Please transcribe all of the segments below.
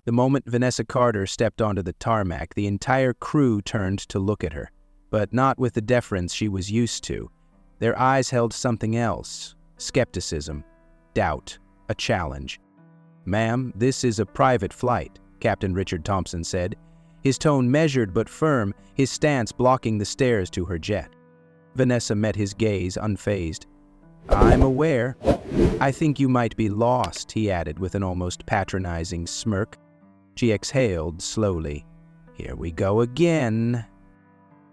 The moment Vanessa Carter stepped onto the tarmac, the entire crew turned to look at her, but not with the deference she was used to. Their eyes held something else: skepticism, doubt, a challenge. "Ma'am, this is a private flight," Captain Richard Thompson said, his tone measured but firm, his stance blocking the stairs to her jet. Vanessa met his gaze unfazed. "I'm aware. I think you might be lost," he added with an almost patronizing smirk. She exhaled slowly. "Here we go again."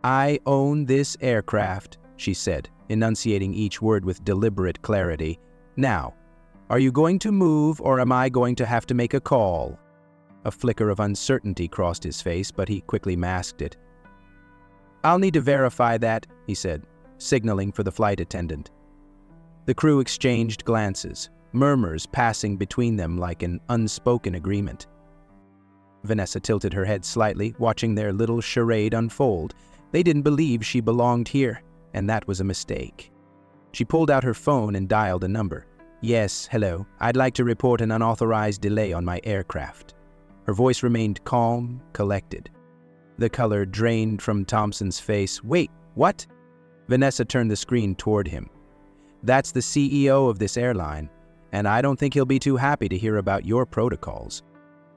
"I own this aircraft," she said, enunciating each word with deliberate clarity. "Now, are you going to move, or am I going to have to make a call?" A flicker of uncertainty crossed his face, but he quickly masked it. "I'll need to verify that," he said, signaling for the flight attendant. The crew exchanged glances, murmurs passing between them like an unspoken agreement. Vanessa tilted her head slightly, watching their little charade unfold. They didn't believe she belonged here, and that was a mistake. She pulled out her phone and dialed a number. "Yes, hello. I'd like to report an unauthorized delay on my aircraft." Her voice remained calm, collected. The color drained from Thompson's face. "Wait, what?" Vanessa turned the screen toward him. "That's the CEO of this airline, and I don't think he'll be too happy to hear about your protocols."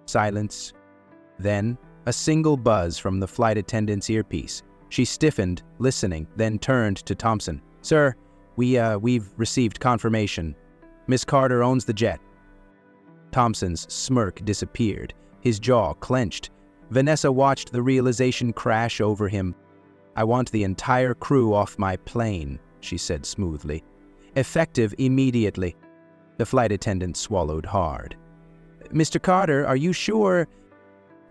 Silence. Then, a single buzz from the flight attendant's earpiece. She stiffened, listening, then turned to Thompson. "Sir, we've received confirmation. Miss Carter owns the jet." Thompson's smirk disappeared, his jaw clenched. Vanessa watched the realization crash over him. "I want the entire crew off my plane," she said smoothly. "Effective immediately." The flight attendant swallowed hard. "Mr. Carter, are you sure?"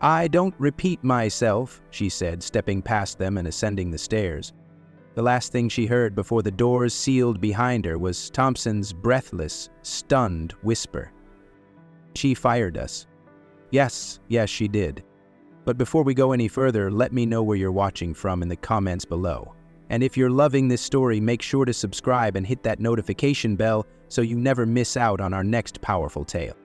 "I don't repeat myself," she said, stepping past them and ascending the stairs. The last thing she heard before the doors sealed behind her was Thompson's breathless, stunned whisper. "She fired us." Yes, she did. But before we go any further, let me know where you're watching from in the comments below. And if you're loving this story, make sure to subscribe and hit that notification bell so you never miss out on our next powerful tale.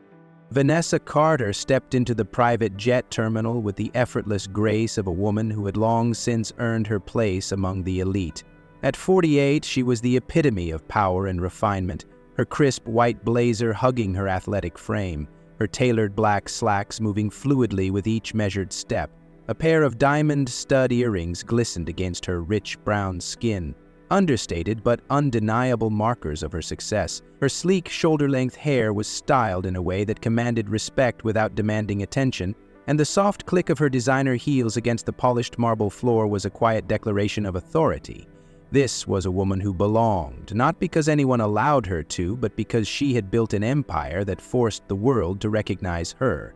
Vanessa Carter stepped into the private jet terminal with the effortless grace of a woman who had long since earned her place among the elite. At 48, she was the epitome of power and refinement, her crisp white blazer hugging her athletic frame, her tailored black slacks moving fluidly with each measured step. A pair of diamond stud earrings glistened against her rich brown skin, understated but undeniable markers of her success. Her sleek, shoulder-length hair was styled in a way that commanded respect without demanding attention, and the soft click of her designer heels against the polished marble floor was a quiet declaration of authority. This was a woman who belonged, not because anyone allowed her to, but because she had built an empire that forced the world to recognize her.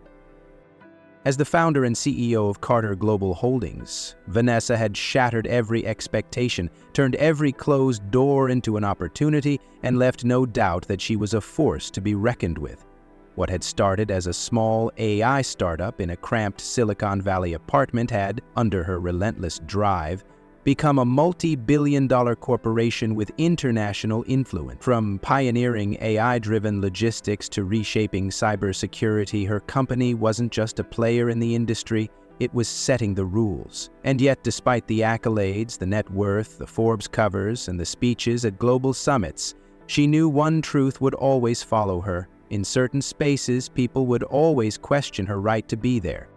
As the founder and CEO of Carter Global Holdings, Vanessa had shattered every expectation, turned every closed door into an opportunity, and left no doubt that she was a force to be reckoned with. What had started as a small AI startup in a cramped Silicon Valley apartment had, under her relentless drive, become a multi-billion-dollar corporation with international influence. From pioneering AI-driven logistics to reshaping cybersecurity, her company wasn't just a player in the industry, it was setting the rules. And yet, despite the accolades, the net worth, the Forbes covers, and the speeches at global summits, she knew one truth would always follow her. In certain spaces, people would always question her right to be there.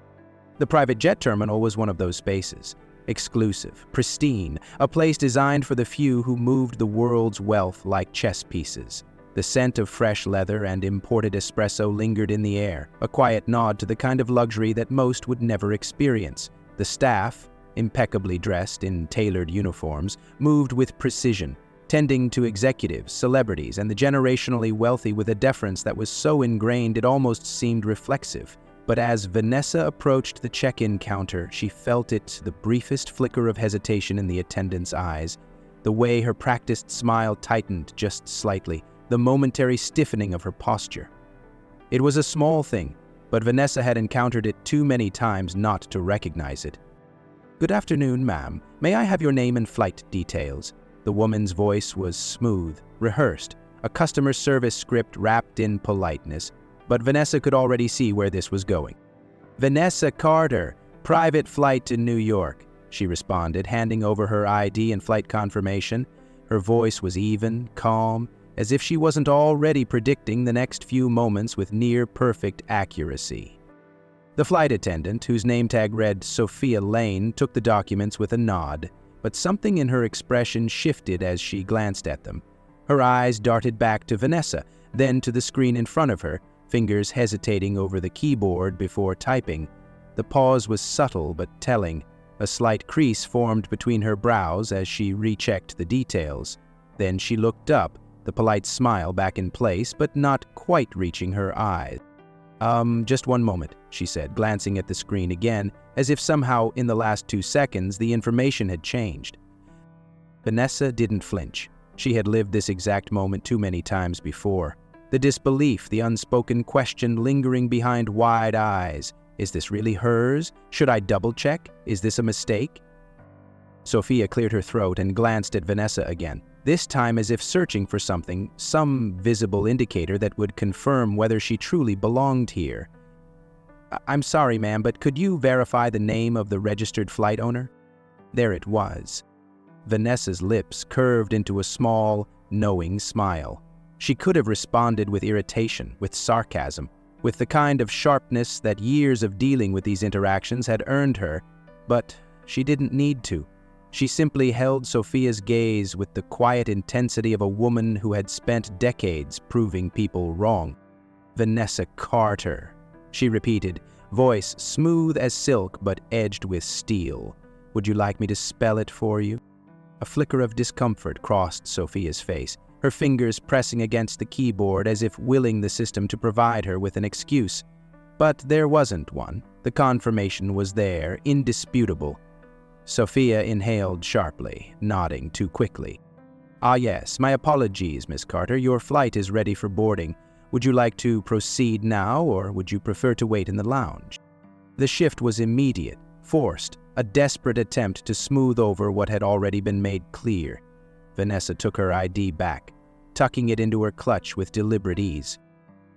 The private jet terminal was one of those spaces. Exclusive, pristine, a place designed for the few who moved the world's wealth like chess pieces. The scent of fresh leather and imported espresso lingered in the air, a quiet nod to the kind of luxury that most would never experience. The staff, impeccably dressed in tailored uniforms, moved with precision, tending to executives, celebrities, and the generationally wealthy with a deference that was so ingrained it almost seemed reflexive. But as Vanessa approached the check-in counter, she felt it, the briefest flicker of hesitation in the attendant's eyes, the way her practiced smile tightened just slightly, the momentary stiffening of her posture. It was a small thing, but Vanessa had encountered it too many times not to recognize it. "Good afternoon, ma'am. May I have your name and flight details?" The woman's voice was smooth, rehearsed, a customer service script wrapped in politeness. But Vanessa could already see where this was going. "Vanessa Carter, private flight to New York," she responded, handing over her ID and flight confirmation. Her voice was even, calm, as if she wasn't already predicting the next few moments with near-perfect accuracy. The flight attendant, whose name tag read Sophia Lane, took the documents with a nod, but something in her expression shifted as she glanced at them. Her eyes darted back to Vanessa, then to the screen in front of her, fingers hesitating over the keyboard before typing. The pause was subtle but telling. A slight crease formed between her brows as she rechecked the details. Then she looked up, the polite smile back in place, but not quite reaching her eyes. Just one moment," she said, glancing at the screen again, as if somehow in the last 2 seconds the information had changed. Vanessa didn't flinch. She had lived this exact moment too many times before. The disbelief, the unspoken question lingering behind wide eyes. Is this really hers? Should I double-check? Is this a mistake? Sophia cleared her throat and glanced at Vanessa again, this time as if searching for something, some visible indicator that would confirm whether she truly belonged here. "I'm sorry, ma'am, but could you verify the name of the registered flight owner?" There it was. Vanessa's lips curved into a small, knowing smile. She could have responded with irritation, with sarcasm, with the kind of sharpness that years of dealing with these interactions had earned her, but she didn't need to. She simply held Sophia's gaze with the quiet intensity of a woman who had spent decades proving people wrong. "Vanessa Carter," she repeated, voice smooth as silk but edged with steel. "Would you like me to spell it for you?" A flicker of discomfort crossed Sophia's face, her fingers pressing against the keyboard as if willing the system to provide her with an excuse. But there wasn't one. The confirmation was there, indisputable. Sophia inhaled sharply, nodding too quickly. "Ah yes, my apologies, Miss Carter. Your flight is ready for boarding. Would you like to proceed now, or would you prefer to wait in the lounge?" The shift was immediate, forced, a desperate attempt to smooth over what had already been made clear. Vanessa took her ID back, tucking it into her clutch with deliberate ease.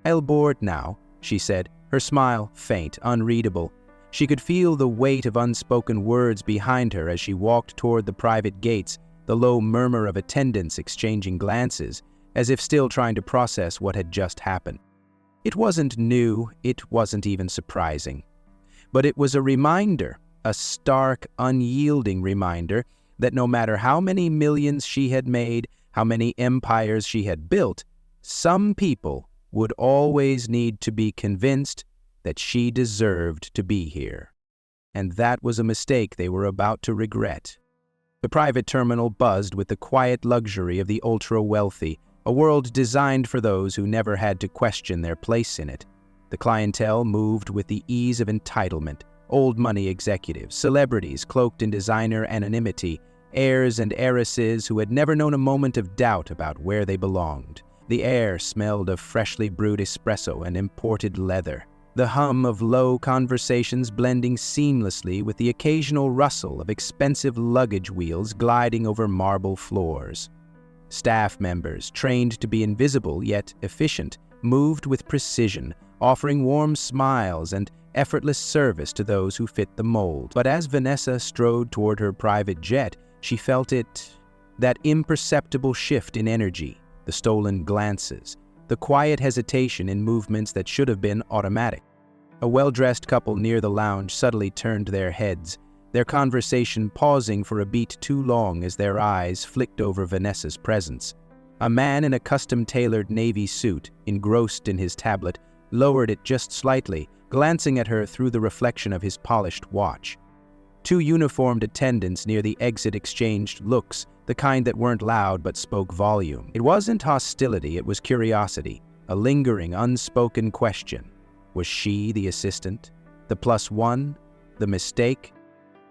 "I'll board now," she said, her smile faint, unreadable. She could feel the weight of unspoken words behind her as she walked toward the private gates, the low murmur of attendants exchanging glances, as if still trying to process what had just happened. It wasn't new, it wasn't even surprising. But it was a reminder, a stark, unyielding reminder, that no matter how many millions she had made, how many empires she had built, some people would always need to be convinced that she deserved to be here. And that was a mistake they were about to regret. The private terminal buzzed with the quiet luxury of the ultra-wealthy, a world designed for those who never had to question their place in it. The clientele moved with the ease of entitlement, old money executives, celebrities cloaked in designer anonymity, heirs and heiresses who had never known a moment of doubt about where they belonged. The air smelled of freshly brewed espresso and imported leather, the hum of low conversations blending seamlessly with the occasional rustle of expensive luggage wheels gliding over marble floors. Staff members, trained to be invisible yet efficient, moved with precision, offering warm smiles and effortless service to those who fit the mold. But as Vanessa strode toward her private jet, she felt it, that imperceptible shift in energy, the stolen glances, the quiet hesitation in movements that should have been automatic. A well-dressed couple near the lounge suddenly turned their heads, their conversation pausing for a beat too long as their eyes flicked over Vanessa's presence. A man in a custom-tailored navy suit, engrossed in his tablet, lowered it just slightly, glancing at her through the reflection of his polished watch. Two uniformed attendants near the exit exchanged looks, the kind that weren't loud but spoke volume. It wasn't hostility, it was curiosity, a lingering, unspoken question. Was she the assistant? The +1? The mistake?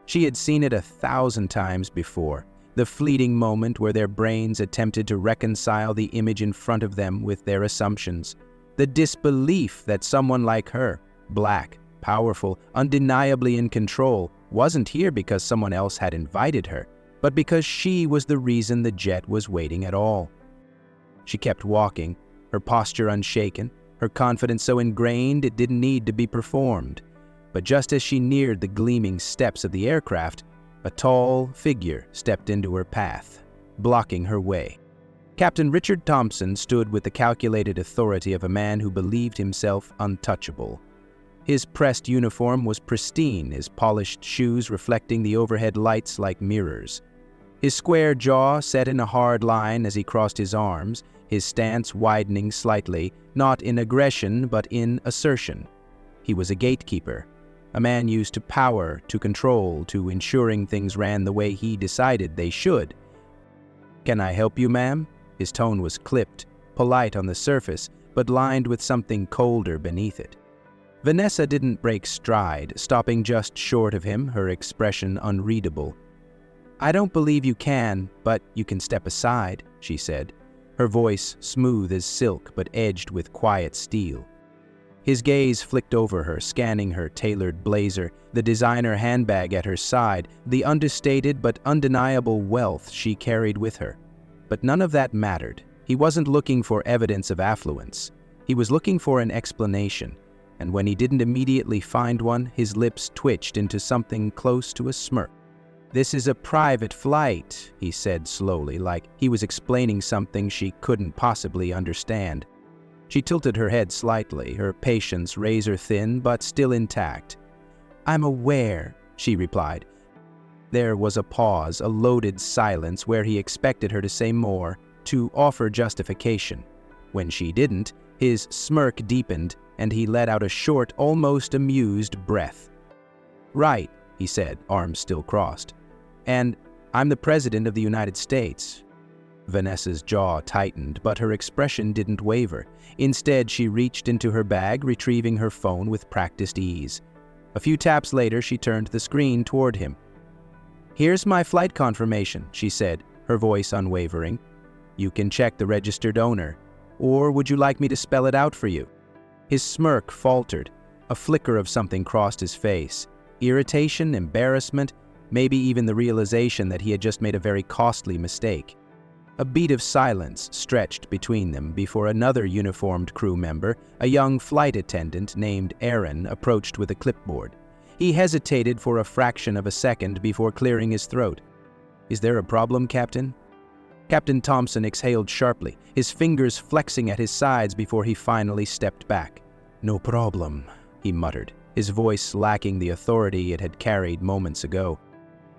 She had seen it 1,000 times before, the fleeting moment where their brains attempted to reconcile the image in front of them with their assumptions. The disbelief that someone like her, black, powerful, undeniably in control, wasn't here because someone else had invited her, but because she was the reason the jet was waiting at all. She kept walking, her posture unshaken, her confidence so ingrained it didn't need to be performed. But just as she neared the gleaming steps of the aircraft, a tall figure stepped into her path, blocking her way. Captain Richard Thompson stood with the calculated authority of a man who believed himself untouchable. His pressed uniform was pristine, his polished shoes reflecting the overhead lights like mirrors. His square jaw set in a hard line as he crossed his arms, his stance widening slightly, not in aggression but in assertion. He was a gatekeeper, a man used to power, to control, to ensuring things ran the way he decided they should. "Can I help you, ma'am?" His tone was clipped, polite on the surface, but lined with something colder beneath it. Vanessa didn't break stride, stopping just short of him, her expression unreadable. "I don't believe you can, but you can step aside," she said, her voice smooth as silk but edged with quiet steel. His gaze flicked over her, scanning her tailored blazer, the designer handbag at her side, the understated but undeniable wealth she carried with her. But none of that mattered. He wasn't looking for evidence of affluence. He was looking for an explanation, and when he didn't immediately find one, his lips twitched into something close to a smirk. "This is a private flight," he said slowly, like he was explaining something she couldn't possibly understand. She tilted her head slightly, her patience razor-thin but still intact. "I'm aware," she replied. There was a pause, a loaded silence where he expected her to say more, to offer justification. When she didn't, his smirk deepened, and he let out a short, almost amused breath. "Right," he said, arms still crossed. "And I'm the President of the United States." Vanessa's jaw tightened, but her expression didn't waver. Instead, she reached into her bag, retrieving her phone with practiced ease. A few taps later, she turned the screen toward him. "Here's my flight confirmation," she said, her voice unwavering. "You can check the registered owner. Or would you like me to spell it out for you?" His smirk faltered. A flicker of something crossed his face. Irritation, embarrassment, maybe even the realization that he had just made a very costly mistake. A beat of silence stretched between them before another uniformed crew member, a young flight attendant named Aaron, approached with a clipboard. He hesitated for a fraction of a second before clearing his throat. "Is there a problem, Captain?" Captain Thompson exhaled sharply, his fingers flexing at his sides before he finally stepped back. "No problem," he muttered, his voice lacking the authority it had carried moments ago.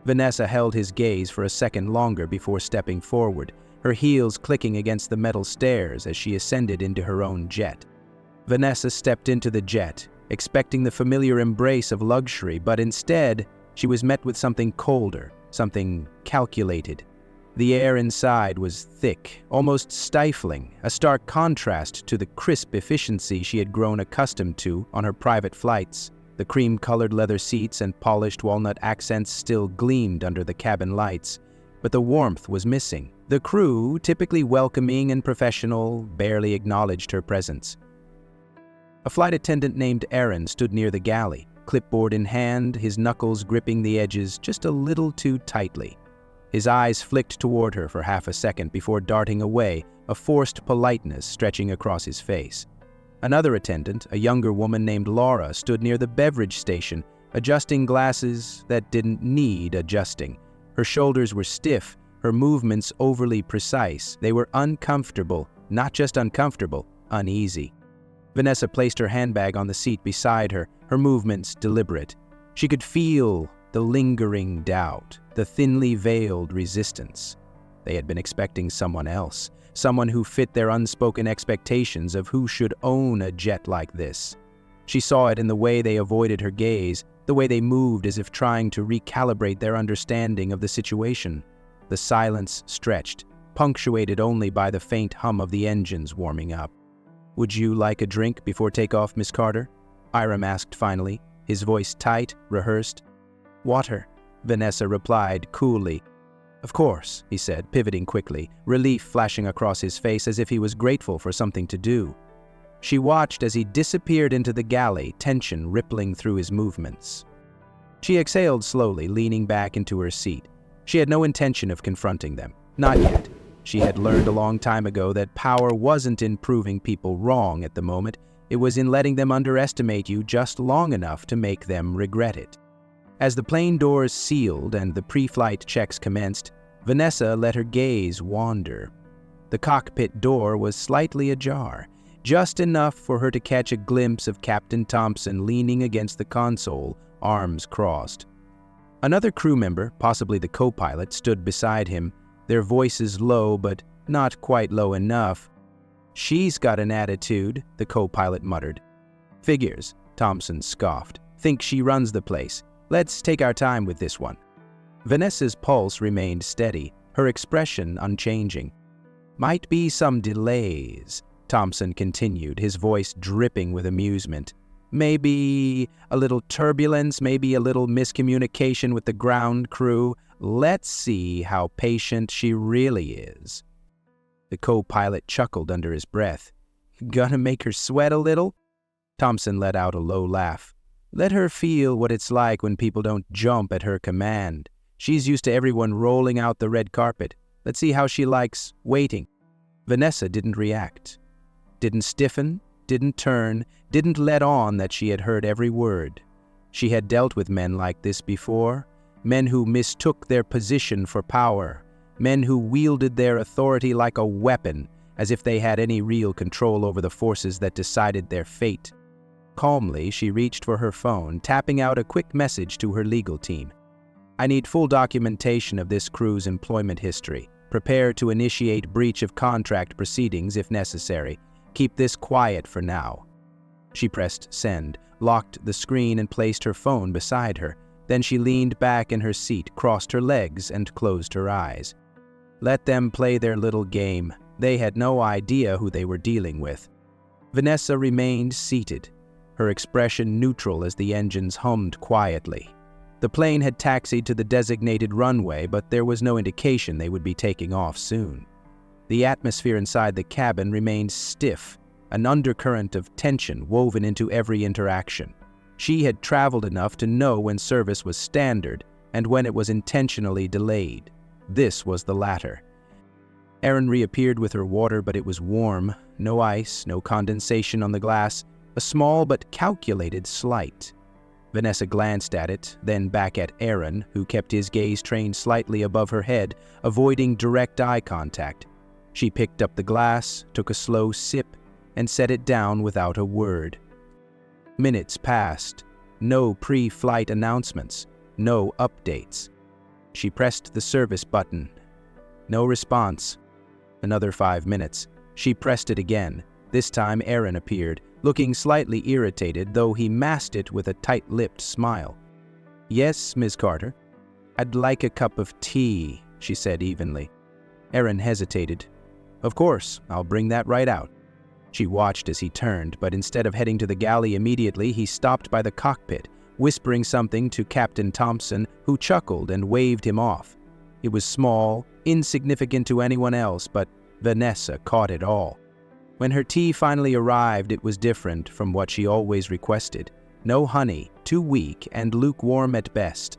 Vanessa held his gaze for a second longer before stepping forward, her heels clicking against the metal stairs as she ascended into her own jet. Vanessa stepped into the jet, expecting the familiar embrace of luxury, but instead, she was met with something colder, something calculated. The air inside was thick, almost stifling, a stark contrast to the crisp efficiency she had grown accustomed to on her private flights. The cream-colored leather seats and polished walnut accents still gleamed under the cabin lights, but the warmth was missing. The crew, typically welcoming and professional, barely acknowledged her presence. A flight attendant named Aaron stood near the galley, clipboard in hand, his knuckles gripping the edges just a little too tightly. His eyes flicked toward her for half a second before darting away, a forced politeness stretching across his face. Another attendant, a younger woman named Laura, stood near the beverage station, adjusting glasses that didn't need adjusting. Her shoulders were stiff, her movements overly precise. They were uncomfortable, not just uncomfortable, uneasy. Vanessa placed her handbag on the seat beside her, her movements deliberate. She could feel the lingering doubt, the thinly veiled resistance. They had been expecting someone else, someone who fit their unspoken expectations of who should own a jet like this. She saw it in the way they avoided her gaze, the way they moved as if trying to recalibrate their understanding of the situation. The silence stretched, punctuated only by the faint hum of the engines warming up. "Would you like a drink before takeoff, Miss Carter?" Hiram asked finally, his voice tight, rehearsed. "Water," Vanessa replied coolly. "Of course," he said, pivoting quickly, relief flashing across his face as if he was grateful for something to do. She watched as he disappeared into the galley, tension rippling through his movements. She exhaled slowly, leaning back into her seat. She had no intention of confronting them. Not yet. She had learned a long time ago that power wasn't in proving people wrong at the moment, it was in letting them underestimate you just long enough to make them regret it. As the plane doors sealed and the pre-flight checks commenced, Vanessa let her gaze wander. The cockpit door was slightly ajar, just enough for her to catch a glimpse of Captain Thompson leaning against the console, arms crossed. Another crew member, possibly the co-pilot, stood beside him, their voices low but not quite low enough. "She's got an attitude," the co-pilot muttered. "Figures," Thompson scoffed. "Think she runs the place. Let's take our time with this one." Vanessa's pulse remained steady, her expression unchanging. "Might be some delays," Thompson continued, his voice dripping with amusement. "Maybe a little turbulence, maybe a little miscommunication with the ground crew. Let's see how patient she really is." The co-pilot chuckled under his breath. "Gonna make her sweat a little?" Thompson let out a low laugh. "Let her feel what it's like when people don't jump at her command. She's used to everyone rolling out the red carpet. Let's see how she likes waiting." Vanessa didn't react. Didn't stiffen, didn't turn, didn't let on that she had heard every word. She had dealt with men like this before, men who mistook their position for power, men who wielded their authority like a weapon, as if they had any real control over the forces that decided their fate. Calmly, she reached for her phone, tapping out a quick message to her legal team. "I need full documentation of this crew's employment history. Prepare to initiate breach of contract proceedings if necessary. Keep this quiet for now." She pressed send, locked the screen and placed her phone beside her. Then she leaned back in her seat, crossed her legs, and closed her eyes. Let them play their little game. They had no idea who they were dealing with. Vanessa remained seated, her expression neutral as the engines hummed quietly. The plane had taxied to the designated runway, but there was no indication they would be taking off soon. The atmosphere inside the cabin remained stiff, an undercurrent of tension woven into every interaction. She had traveled enough to know when service was standard and when it was intentionally delayed. This was the latter. Erin reappeared with her water, but it was warm. No ice, no condensation on the glass, a small but calculated slight. Vanessa glanced at it, then back at Erin, who kept his gaze trained slightly above her head, avoiding direct eye contact. She picked up the glass, took a slow sip, and set it down without a word. Minutes passed. No pre-flight announcements, no updates. She pressed the service button. No response. Another 5 minutes. She pressed it again. This time Erin appeared, looking slightly irritated, though he masked it with a tight-lipped smile. "Yes, Ms. Carter." "I'd like a cup of tea," she said evenly. Erin hesitated. "Of course, I'll bring that right out." She watched as he turned, but instead of heading to the galley immediately, he stopped by the cockpit, whispering something to Captain Thompson, who chuckled and waved him off. It was small, insignificant to anyone else, but Vanessa caught it all. When her tea finally arrived, it was different from what she always requested. No honey, too weak, and lukewarm at best.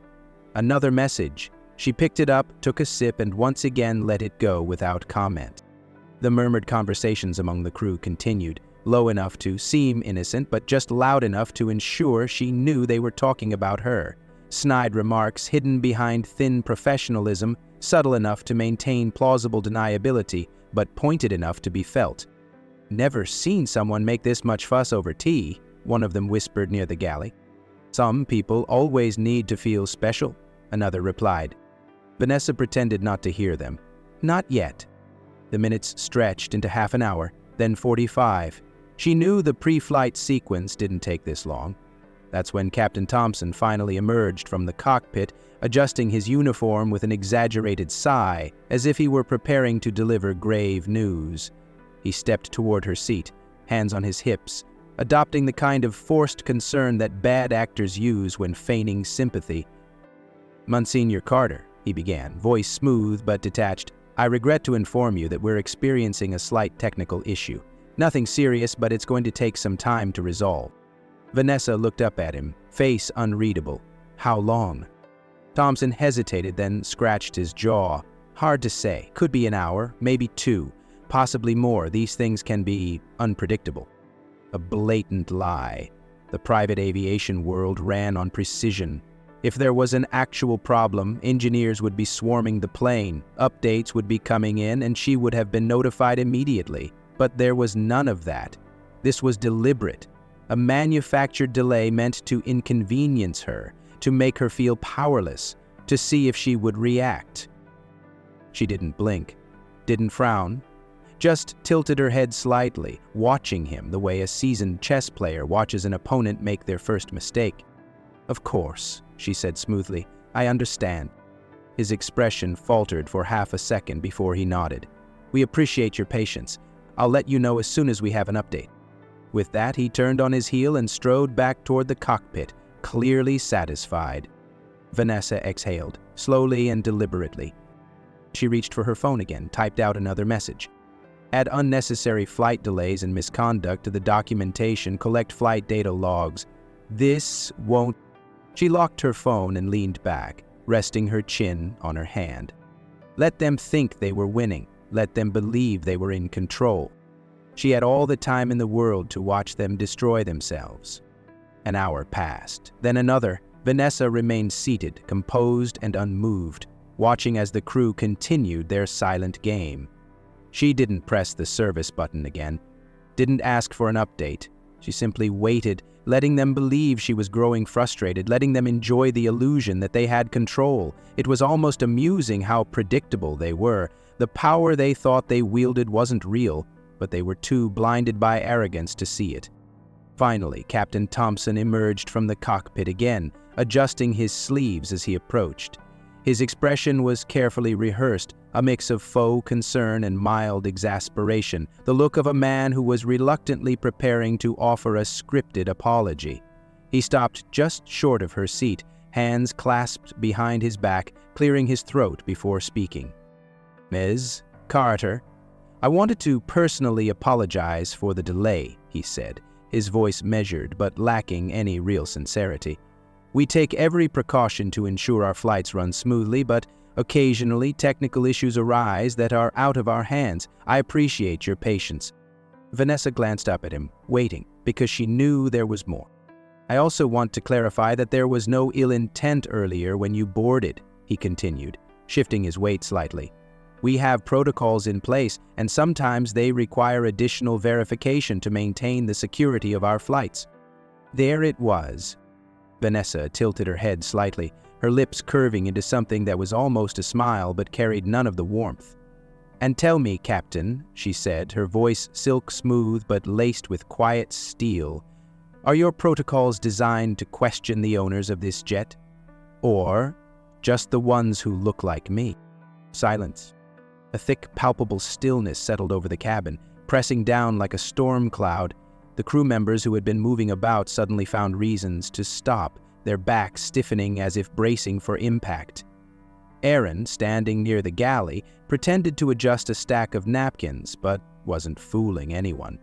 Another message. She picked it up, took a sip, and once again let it go without comment. The murmured conversations among the crew continued, low enough to seem innocent, but just loud enough to ensure she knew they were talking about her. Snide remarks hidden behind thin professionalism, subtle enough to maintain plausible deniability, but pointed enough to be felt. "Never seen someone make this much fuss over tea," one of them whispered near the galley. "Some people always need to feel special," another replied. Vanessa pretended not to hear them. "Not yet." The minutes stretched into half an hour, then 45. She knew the pre-flight sequence didn't take this long. That's when Captain Thompson finally emerged from the cockpit, adjusting his uniform with an exaggerated sigh, as if he were preparing to deliver grave news. He stepped toward her seat, hands on his hips, adopting the kind of forced concern that bad actors use when feigning sympathy. "Monsignor Carter," he began, voice smooth but detached, "I regret to inform you that we're experiencing a slight technical issue. Nothing serious, but it's going to take some time to resolve." Vanessa looked up at him, face unreadable. "How long?" Thompson hesitated, then scratched his jaw. Hard to say. Could be an hour, maybe 2, possibly more. These things can be unpredictable. A blatant lie. The private aviation world ran on precision. If there was an actual problem, engineers would be swarming the plane, updates would be coming in, and she would have been notified immediately. But there was none of that. This was deliberate. A manufactured delay meant to inconvenience her, to make her feel powerless, to see if she would react. She didn't blink, didn't frown, just tilted her head slightly, watching him the way a seasoned chess player watches an opponent make their first mistake. "Of course," she said smoothly, "I understand." His expression faltered for half a second before he nodded. "We appreciate your patience. I'll let you know as soon as we have an update." With that, he turned on his heel and strode back toward the cockpit, clearly satisfied. Vanessa exhaled, slowly and deliberately. She reached for her phone again, typed out another message. Add unnecessary flight delays and misconduct to the documentation, collect flight data logs. This won't... She locked her phone and leaned back, resting her chin on her hand. Let them think they were winning. Let them believe they were in control. She had all the time in the world to watch them destroy themselves. An hour passed, then another. Vanessa remained seated, composed and unmoved, watching as the crew continued their silent game. She didn't press the service button again, didn't ask for an update. She simply waited, letting them believe she was growing frustrated, letting them enjoy the illusion that they had control. It was almost amusing how predictable they were. The power they thought they wielded wasn't real, but they were too blinded by arrogance to see it. Finally, Captain Thompson emerged from the cockpit again, adjusting his sleeves as he approached. His expression was carefully rehearsed, a mix of faux concern and mild exasperation, the look of a man who was reluctantly preparing to offer a scripted apology. He stopped just short of her seat, hands clasped behind his back, clearing his throat before speaking. "Ms. Carter, I wanted to personally apologize for the delay," he said, his voice measured but lacking any real sincerity. "We take every precaution to ensure our flights run smoothly, but occasionally technical issues arise that are out of our hands. I appreciate your patience." Vanessa glanced up at him, waiting, because she knew there was more. "I also want to clarify that there was no ill intent earlier when you boarded," he continued, shifting his weight slightly. "We have protocols in place, and sometimes they require additional verification to maintain the security of our flights." There it was. Vanessa tilted her head slightly, her lips curving into something that was almost a smile but carried none of the warmth. "And tell me, Captain," she said, her voice silk smooth but laced with quiet steel, "are your protocols designed to question the owners of this jet? Or just the ones who look like me?" Silence. A thick, palpable stillness settled over the cabin, pressing down like a storm cloud. The crew members who had been moving about suddenly found reasons to stop, their backs stiffening as if bracing for impact. Aaron, standing near the galley, pretended to adjust a stack of napkins, but wasn't fooling anyone.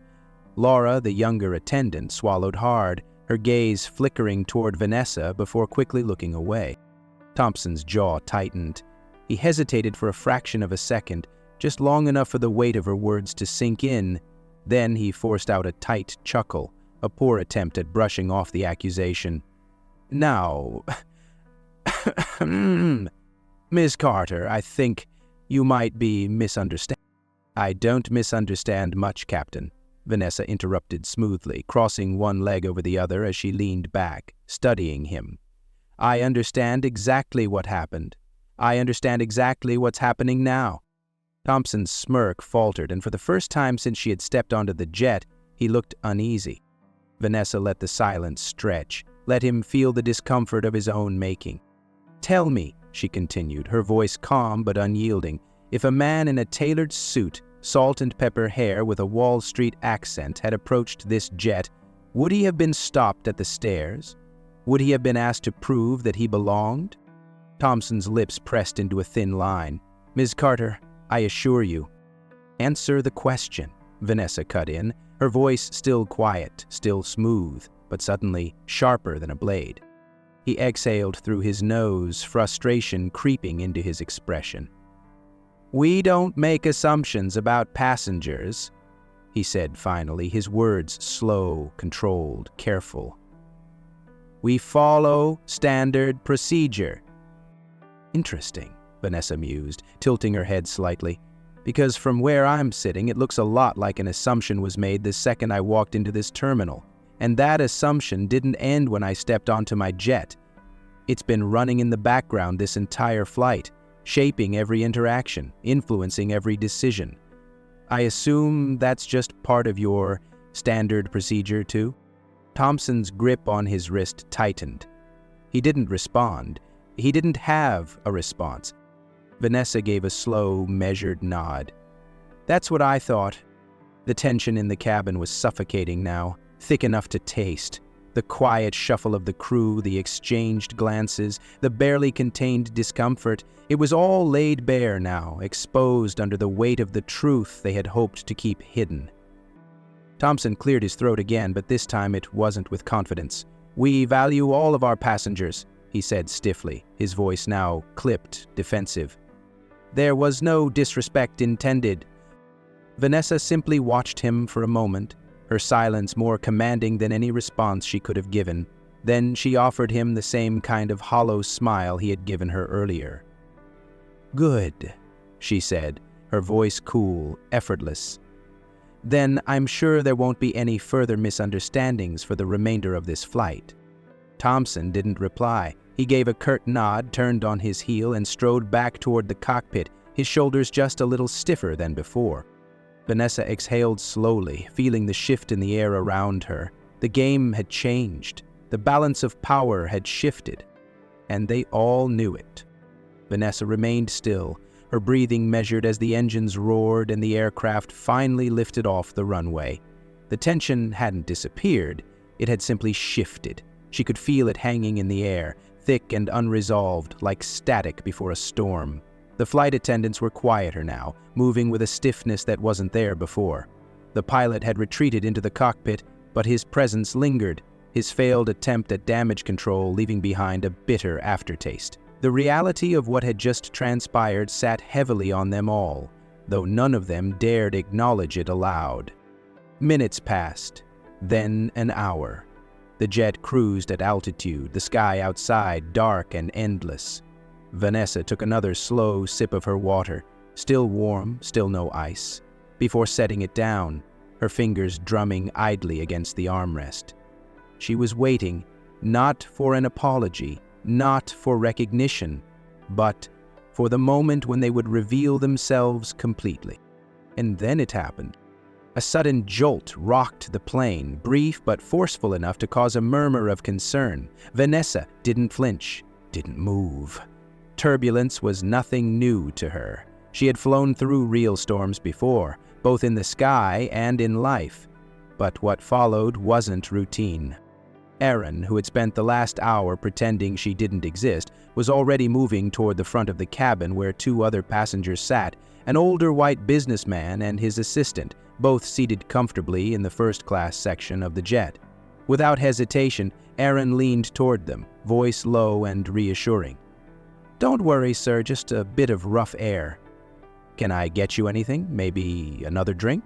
Laura, the younger attendant, swallowed hard, her gaze flickering toward Vanessa before quickly looking away. Thompson's jaw tightened. He hesitated for a fraction of a second, just long enough for the weight of her words to sink in. Then he forced out a tight chuckle, a poor attempt at brushing off the accusation. "Now, Miss Carter, I think you might be misunderstanding." "I don't misunderstand much, Captain," Vanessa interrupted smoothly, crossing one leg over the other as she leaned back, studying him. "I understand exactly what happened. I understand exactly what's happening now." Thompson's smirk faltered, and for the first time since she had stepped onto the jet, he looked uneasy. Vanessa let the silence stretch, let him feel the discomfort of his own making. "Tell me," she continued, her voice calm but unyielding, "if a man in a tailored suit, salt and pepper hair with a Wall Street accent had approached this jet, would he have been stopped at the stairs? Would he have been asked to prove that he belonged?" Thompson's lips pressed into a thin line. "Ms. Carter, I assure you." "Answer the question," Vanessa cut in, her voice still quiet, still smooth, but suddenly sharper than a blade. He exhaled through his nose, frustration creeping into his expression. "We don't make assumptions about passengers," he said finally, his words slow, controlled, careful. "We follow standard procedure." "Interesting," Vanessa mused, tilting her head slightly, "because from where I'm sitting, it looks a lot like an assumption was made the second I walked into this terminal. And that assumption didn't end when I stepped onto my jet. It's been running in the background this entire flight, shaping every interaction, influencing every decision. I assume that's just part of your standard procedure, too?" Thompson's grip on his wrist tightened. He didn't respond. He didn't have a response. Vanessa gave a slow, measured nod. "That's what I thought." The tension in the cabin was suffocating now, thick enough to taste. The quiet shuffle of the crew, the exchanged glances, the barely contained discomfort, it was all laid bare now, exposed under the weight of the truth they had hoped to keep hidden. Thompson cleared his throat again, but this time it wasn't with confidence. "We value all of our passengers," he said stiffly, his voice now clipped, defensive. "There was no disrespect intended." Vanessa simply watched him for a moment, her silence more commanding than any response she could have given. Then she offered him the same kind of hollow smile he had given her earlier. "Good," she said, her voice cool, effortless. "Then I'm sure there won't be any further misunderstandings for the remainder of this flight." Thompson didn't reply. He gave a curt nod, turned on his heel, and strode back toward the cockpit, his shoulders just a little stiffer than before. Vanessa exhaled slowly, feeling the shift in the air around her. The game had changed. The balance of power had shifted. And they all knew it. Vanessa remained still, her breathing measured as the engines roared and the aircraft finally lifted off the runway. The tension hadn't disappeared. It had simply shifted. She could feel it hanging in the air, thick and unresolved, like static before a storm. The flight attendants were quieter now, moving with a stiffness that wasn't there before. The pilot had retreated into the cockpit, but his presence lingered, his failed attempt at damage control leaving behind a bitter aftertaste. The reality of what had just transpired sat heavily on them all, though none of them dared acknowledge it aloud. Minutes passed, then an hour. The jet cruised at altitude, the sky outside dark and endless. Vanessa took another slow sip of her water, still warm, still no ice, before setting it down, her fingers drumming idly against the armrest. She was waiting, not for an apology, not for recognition, but for the moment when they would reveal themselves completely. And then it happened. A sudden jolt rocked the plane, brief but forceful enough to cause a murmur of concern. Vanessa didn't flinch, didn't move. Turbulence was nothing new to her. She had flown through real storms before, both in the sky and in life. But what followed wasn't routine. Erin, who had spent the last hour pretending she didn't exist, was already moving toward the front of the cabin where two other passengers sat, an older white businessman and his assistant, both seated comfortably in the first-class section of the jet. Without hesitation, Erin leaned toward them, voice low and reassuring. "Don't worry, sir, just a bit of rough air. Can I get you anything? Maybe another drink?"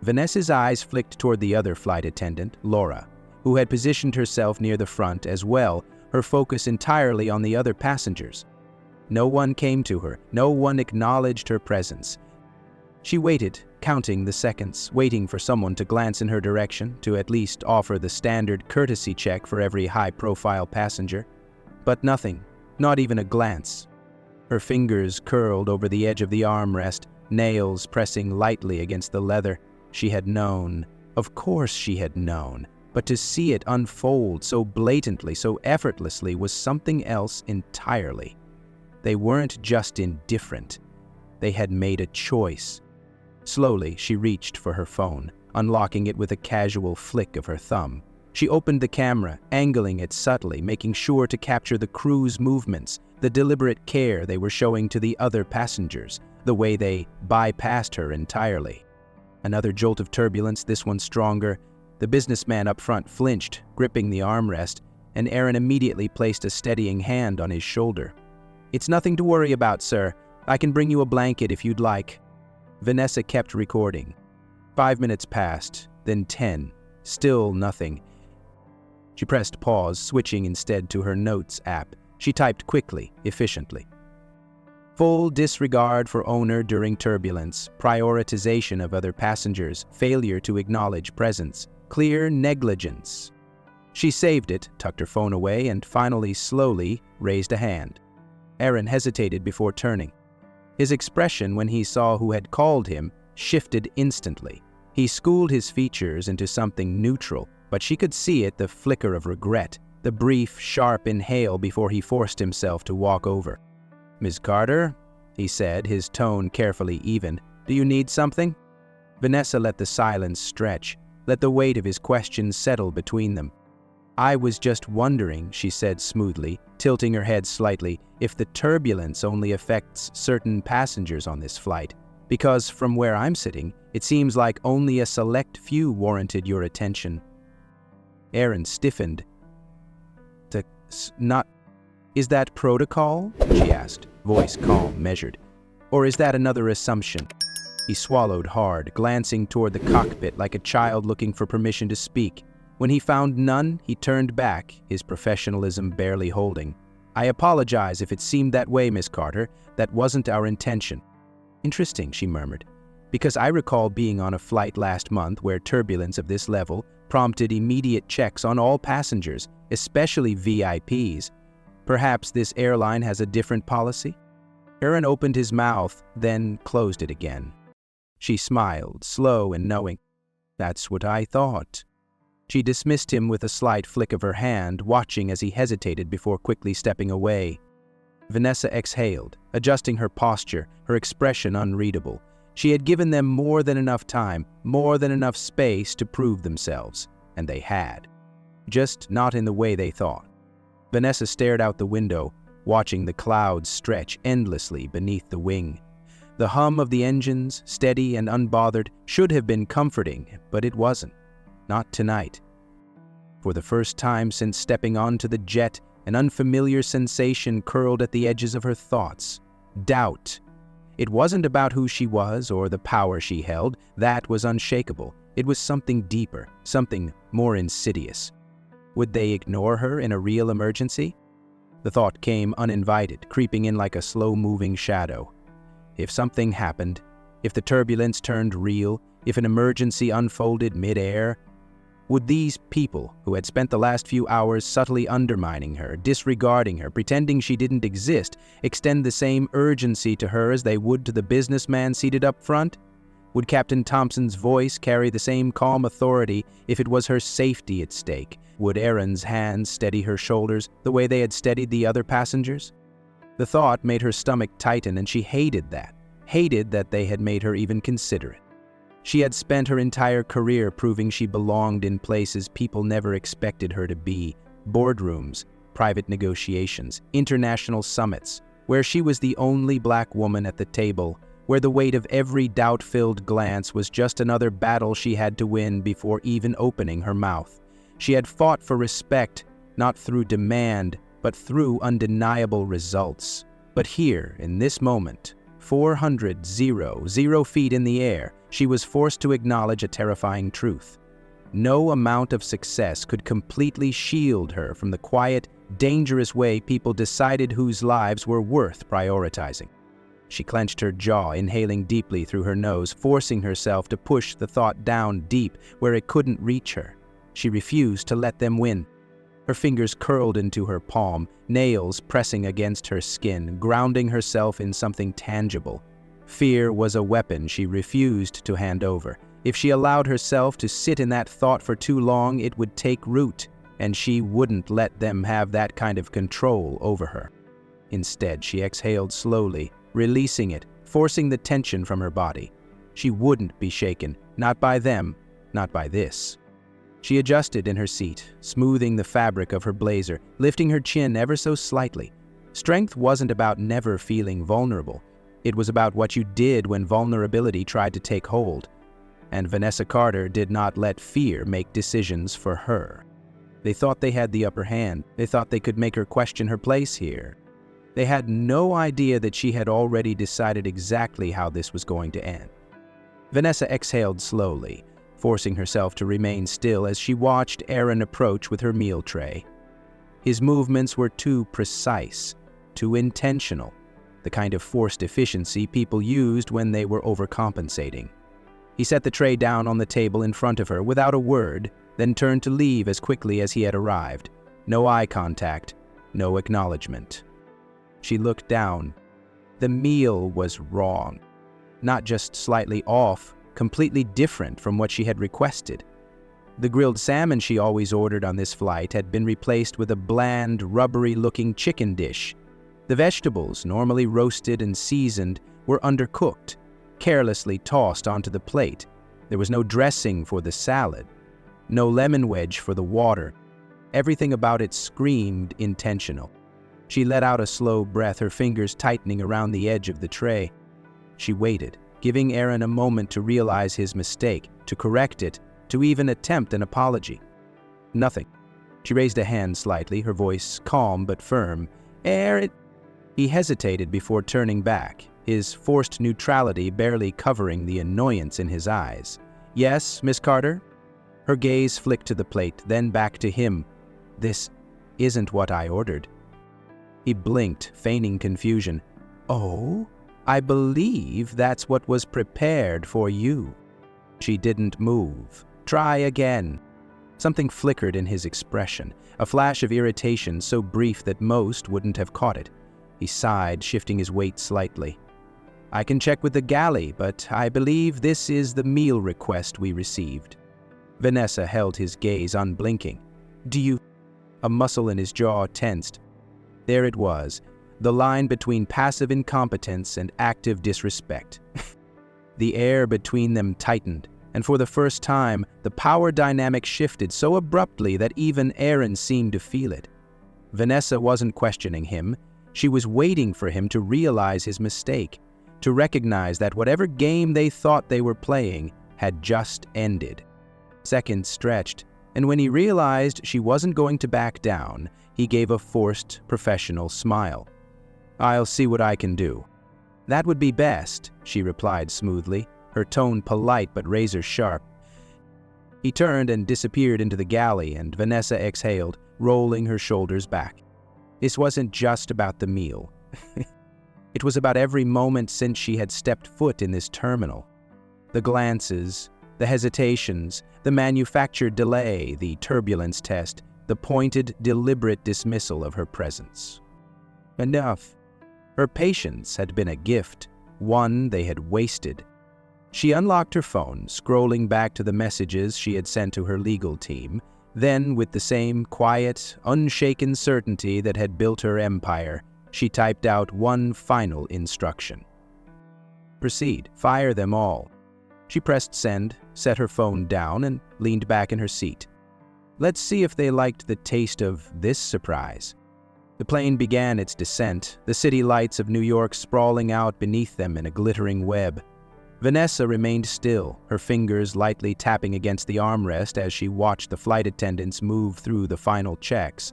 Vanessa's eyes flicked toward the other flight attendant, Laura, who had positioned herself near the front as well, her focus entirely on the other passengers. No one came to her, no one acknowledged her presence. She waited, counting the seconds, waiting for someone to glance in her direction, to at least offer the standard courtesy check for every high-profile passenger. But nothing. Not even a glance. Her fingers curled over the edge of the armrest, nails pressing lightly against the leather. She had known. Of course she had known. But to see it unfold so blatantly, so effortlessly, was something else entirely. They weren't just indifferent. They had made a choice. Slowly, she reached for her phone, unlocking it with a casual flick of her thumb. She opened the camera, angling it subtly, making sure to capture the crew's movements, the deliberate care they were showing to the other passengers, the way they bypassed her entirely. Another jolt of turbulence, this one stronger. The businessman up front flinched, gripping the armrest, and Erin immediately placed a steadying hand on his shoulder. "It's nothing to worry about, sir. I can bring you a blanket if you'd like." Vanessa kept recording. 5 minutes passed, then 10. Still nothing. She pressed pause, switching instead to her Notes app. She typed quickly, efficiently. Full disregard for owner during turbulence, prioritization of other passengers, failure to acknowledge presence, clear negligence. She saved it, tucked her phone away, and finally, slowly, raised a hand. Aaron hesitated before turning. His expression when he saw who had called him shifted instantly. He schooled his features into something neutral, but she could see it, the flicker of regret, the brief, sharp inhale before he forced himself to walk over. "Ms. Carter," he said, his tone carefully even, "do you need something?" Vanessa let the silence stretch, let the weight of his questions settle between them. "I was just wondering," she said smoothly, tilting her head slightly, "if the turbulence only affects certain passengers on this flight, because from where I'm sitting, it seems like only a select few warranted your attention." Aaron stiffened. "Is that protocol?" she asked, voice calm, measured. "Or is that another assumption?" He swallowed hard, glancing toward the cockpit like a child looking for permission to speak. When he found none, he turned back, his professionalism barely holding. "I apologize if it seemed that way, Miss Carter. That wasn't our intention." "Interesting," she murmured, "because I recall being on a flight last month where turbulence of this level prompted immediate checks on all passengers, especially VIPs. Perhaps this airline has a different policy?" Aaron opened his mouth, then closed it again. She smiled, slow and knowing. "That's what I thought." She dismissed him with a slight flick of her hand, watching as he hesitated before quickly stepping away. Vanessa exhaled, adjusting her posture, her expression unreadable. She had given them more than enough time, more than enough space to prove themselves, and they had. Just not in the way they thought. Vanessa stared out the window, watching the clouds stretch endlessly beneath the wing. The hum of the engines, steady and unbothered, should have been comforting, but it wasn't. Not tonight. For the first time since stepping onto the jet, an unfamiliar sensation curled at the edges of her thoughts. Doubt. It wasn't about who she was or the power she held. That was unshakable. It was something deeper, something more insidious. Would they ignore her in a real emergency? The thought came uninvited, creeping in like a slow-moving shadow. If something happened, if the turbulence turned real, if an emergency unfolded mid-air, would these people, who had spent the last few hours subtly undermining her, disregarding her, pretending she didn't exist, extend the same urgency to her as they would to the businessman seated up front? Would Captain Thompson's voice carry the same calm authority if it was her safety at stake? Would Aaron's hands steady her shoulders the way they had steadied the other passengers? The thought made her stomach tighten, and she hated that they had made her even consider it. She had spent her entire career proving she belonged in places people never expected her to be. Boardrooms, private negotiations, international summits, where she was the only black woman at the table, where the weight of every doubt-filled glance was just another battle she had to win before even opening her mouth. She had fought for respect, not through demand, but through undeniable results. But here, in this moment, 0 feet in the air, she was forced to acknowledge a terrifying truth. No amount of success could completely shield her from the quiet, dangerous way people decided whose lives were worth prioritizing. She clenched her jaw, inhaling deeply through her nose, forcing herself to push the thought down deep where it couldn't reach her. She refused to let them win. Her fingers curled into her palm, nails pressing against her skin, grounding herself in something tangible. Fear was a weapon she refused to hand over. If she allowed herself to sit in that thought for too long, it would take root, and she wouldn't let them have that kind of control over her. Instead, she exhaled slowly, releasing it, forcing the tension from her body. She wouldn't be shaken, not by them, not by this. She adjusted in her seat, smoothing the fabric of her blazer, lifting her chin ever so slightly. Strength wasn't about never feeling vulnerable. It was about what you did when vulnerability tried to take hold. And Vanessa Carter did not let fear make decisions for her. They thought they had the upper hand. They thought they could make her question her place here. They had no idea that she had already decided exactly how this was going to end. Vanessa exhaled slowly, forcing herself to remain still as she watched Aaron approach with her meal tray. His movements were too precise, too intentional, the kind of forced efficiency people used when they were overcompensating. He set the tray down on the table in front of her without a word, then turned to leave as quickly as he had arrived. No eye contact, no acknowledgement. She looked down. The meal was wrong. Not just slightly off, completely different from what she had requested. The grilled salmon she always ordered on this flight had been replaced with a bland, rubbery-looking chicken dish. The vegetables, normally roasted and seasoned, were undercooked, carelessly tossed onto the plate. There was no dressing for the salad, no lemon wedge for the water. Everything about it screamed intentional. She let out a slow breath, her fingers tightening around the edge of the tray. She waited, giving Aaron a moment to realize his mistake, to correct it, to even attempt an apology. Nothing. She raised a hand slightly, her voice calm but firm. Aaron. He hesitated before turning back, his forced neutrality barely covering the annoyance in his eyes. Yes, Miss Carter? Her gaze flicked to the plate, then back to him. This isn't what I ordered. He blinked, feigning confusion. Oh? I believe that's what was prepared for you. She didn't move. Try again. Something flickered in his expression, a flash of irritation so brief that most wouldn't have caught it. He sighed, shifting his weight slightly. I can check with the galley, but I believe this is the meal request we received. Vanessa held his gaze unblinking. Do you... A muscle in his jaw tensed. There it was, the line between passive incompetence and active disrespect. The air between them tightened, and for the first time, the power dynamic shifted so abruptly that even Aaron seemed to feel it. Vanessa wasn't questioning him. She was waiting for him to realize his mistake, to recognize that whatever game they thought they were playing had just ended. Seconds stretched, and when he realized she wasn't going to back down, he gave a forced, professional smile. I'll see what I can do. That would be best, she replied smoothly, her tone polite but razor-sharp. He turned and disappeared into the galley, and Vanessa exhaled, rolling her shoulders back. This wasn't just about the meal. It was about every moment since she had stepped foot in this terminal. The glances, the hesitations, the manufactured delay, the turbulence test, the pointed, deliberate dismissal of her presence. Enough. Her patience had been a gift, one they had wasted. She unlocked her phone, scrolling back to the messages she had sent to her legal team. Then, with the same quiet, unshaken certainty that had built her empire, she typed out one final instruction. Proceed. Fire them all. She pressed send, set her phone down, and leaned back in her seat. Let's see if they liked the taste of this surprise. The plane began its descent, the city lights of New York sprawling out beneath them in a glittering web. Vanessa remained still, her fingers lightly tapping against the armrest as she watched the flight attendants move through the final checks.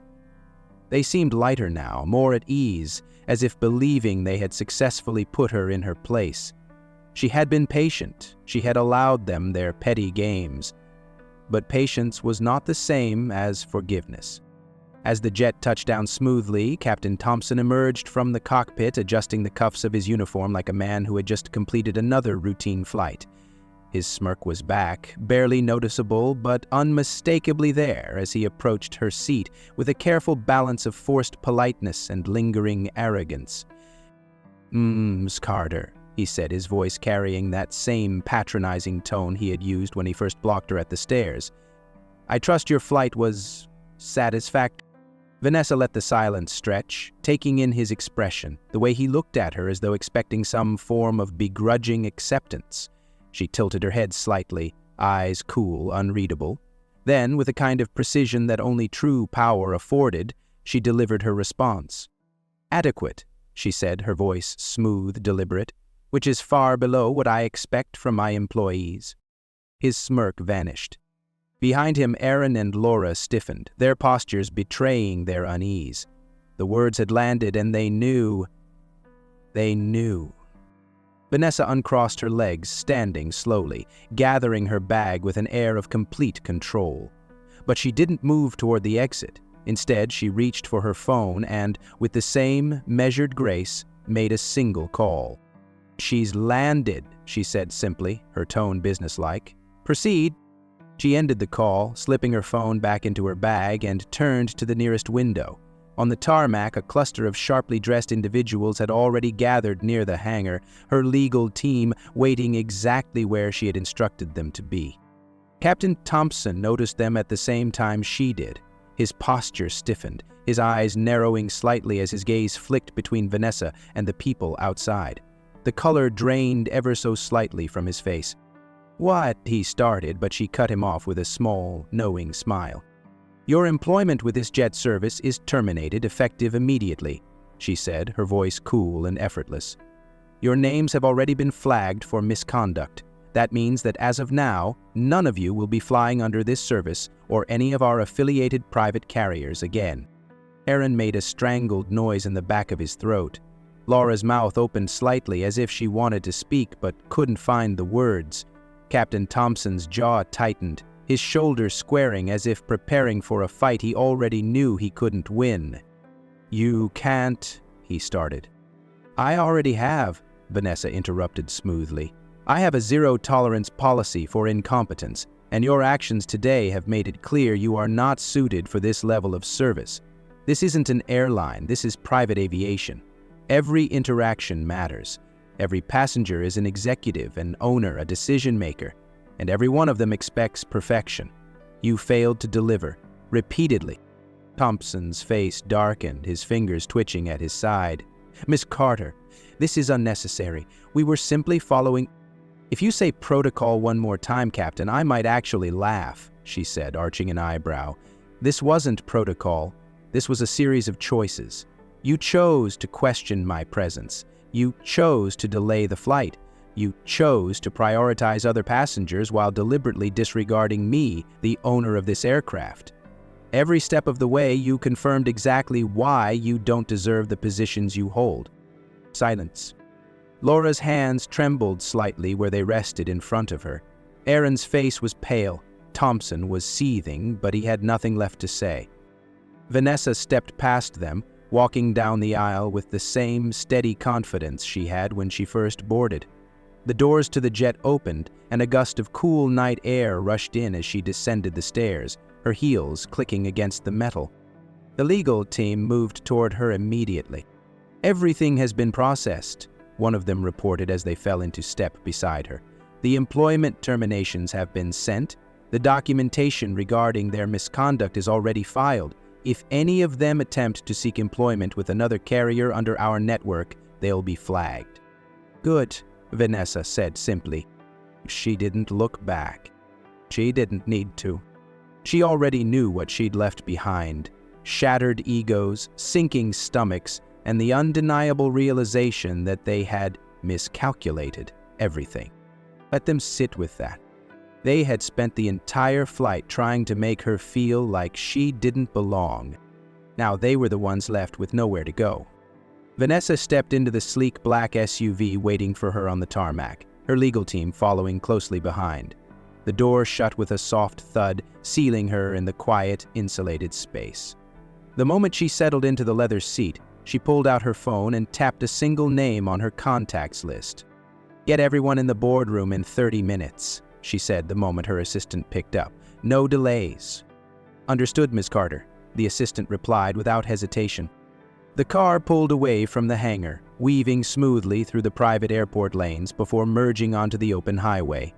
They seemed lighter now, more at ease, as if believing they had successfully put her in her place. She had been patient, she had allowed them their petty games. But patience was not the same as forgiveness. As the jet touched down smoothly, Captain Thompson emerged from the cockpit, adjusting the cuffs of his uniform like a man who had just completed another routine flight. His smirk was back, barely noticeable, but unmistakably there as he approached her seat with a careful balance of forced politeness and lingering arrogance. Miss Carter, he said, his voice carrying that same patronizing tone he had used when he first blocked her at the stairs. I trust your flight was satisfactory. Vanessa let the silence stretch, taking in his expression, the way he looked at her as though expecting some form of begrudging acceptance. She tilted her head slightly, eyes cool, unreadable. Then, with a kind of precision that only true power afforded, she delivered her response. Adequate, she said, her voice smooth, deliberate, which is far below what I expect from my employees. His smirk vanished. Behind him, Aaron and Laura stiffened, their postures betraying their unease. The words had landed, and they knew. They knew. Vanessa uncrossed her legs, standing slowly, gathering her bag with an air of complete control. But she didn't move toward the exit. Instead, she reached for her phone and, with the same measured grace, made a single call. "She's landed," she said simply, her tone businesslike. "Proceed." She ended the call, slipping her phone back into her bag, and turned to the nearest window. On the tarmac, a cluster of sharply dressed individuals had already gathered near the hangar, her legal team waiting exactly where she had instructed them to be. Captain Thompson noticed them at the same time she did. His posture stiffened, his eyes narrowing slightly as his gaze flicked between Vanessa and the people outside. The color drained ever so slightly from his face. "What?" he started, but she cut him off with a small, knowing smile. "Your employment with this jet service is terminated effective immediately," she said, her voice cool and effortless. "Your names have already been flagged for misconduct. That means that as of now, none of you will be flying under this service or any of our affiliated private carriers again." Aaron made a strangled noise in the back of his throat. Laura's mouth opened slightly as if she wanted to speak but couldn't find the words. Captain Thompson's jaw tightened, his shoulders squaring as if preparing for a fight he already knew he couldn't win. "You can't," he started. "I already have," Vanessa interrupted smoothly. "I have a zero-tolerance policy for incompetence, and your actions today have made it clear you are not suited for this level of service. This isn't an airline, this is private aviation. Every interaction matters. Every passenger is an executive, an owner, a decision-maker, and every one of them expects perfection. You failed to deliver, repeatedly." Thompson's face darkened, his fingers twitching at his side. "Miss Carter, this is unnecessary. We were simply following—" "If you say protocol one more time, Captain, I might actually laugh," she said, arching an eyebrow. "This wasn't protocol. This was a series of choices. You chose to question my presence. You chose to delay the flight. You chose to prioritize other passengers while deliberately disregarding me, the owner of this aircraft. Every step of the way, you confirmed exactly why you don't deserve the positions you hold." Silence. Laura's hands trembled slightly where they rested in front of her. Aaron's face was pale. Thompson was seething, but he had nothing left to say. Vanessa stepped past them, walking down the aisle with the same steady confidence she had when she first boarded. The doors to the jet opened, and a gust of cool night air rushed in as she descended the stairs, her heels clicking against the metal. The legal team moved toward her immediately. "Everything has been processed," one of them reported as they fell into step beside her. "The employment terminations have been sent. The documentation regarding their misconduct is already filed. If any of them attempt to seek employment with another carrier under our network, they'll be flagged." "Good," Vanessa said simply. She didn't look back. She didn't need to. She already knew what she'd left behind: shattered egos, sinking stomachs, and the undeniable realization that they had miscalculated everything. Let them sit with that. They had spent the entire flight trying to make her feel like she didn't belong. Now they were the ones left with nowhere to go. Vanessa stepped into the sleek black SUV waiting for her on the tarmac, her legal team following closely behind. The door shut with a soft thud, sealing her in the quiet, insulated space. The moment she settled into the leather seat, she pulled out her phone and tapped a single name on her contacts list. "Get everyone in the boardroom in 30 minutes, she said the moment her assistant picked up. "No delays." "Understood, Miss Carter," the assistant replied without hesitation. The car pulled away from the hangar, weaving smoothly through the private airport lanes before merging onto the open highway.